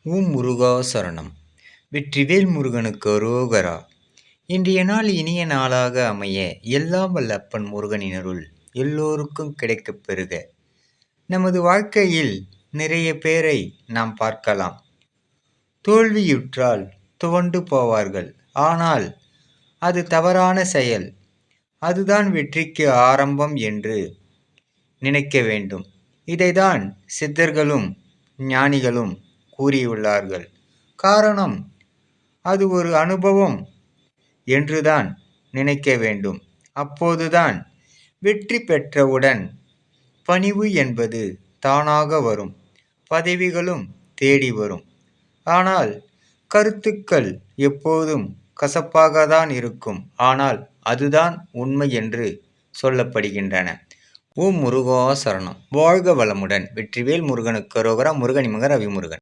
ஓம் முருகா சரணம். வெற்றிவேல் முருகனுக்கு அரோகரா. இன்றைய நாள் இனிய நாளாக அமைய எல்லாம் வல்ல அப்பன் முருகனின் அருள் எல்லோருக்கும் கிடைக்கப் பெறுக. நமது வாழ்க்கையில் நிறைய பேரை நாம் பார்க்கலாம். தோல்வியுற்றால் துவண்டு போவார்கள். ஆனால் அது தவறான செயல். அதுதான் வெற்றிக்கு ஆரம்பம் என்று நினைக்க வேண்டும். இதைதான் சித்தர்களும் ஞானிகளும் கூறியுள்ளார்கள். காரணம், அது ஒரு அனுபவம் என்றுதான் நினைக்க வேண்டும். அப்போதுதான் வெற்றி பெற்றவுடன் பணிவு என்பது தானாக வரும், பதவிகளும் தேடி வரும். ஆனால் கருத்துக்கள் எப்போதும் கசப்பாக தான் இருக்கும். ஆனால் அதுதான் உண்மை என்று சொல்லப்படுகின்றன. ஓம் முருகா சரணம். வாழ்க வளமுடன். வெற்றிவேல் முருகனுக்கு அரோகரா. முருகனி மகர் ரவிமுருகன்.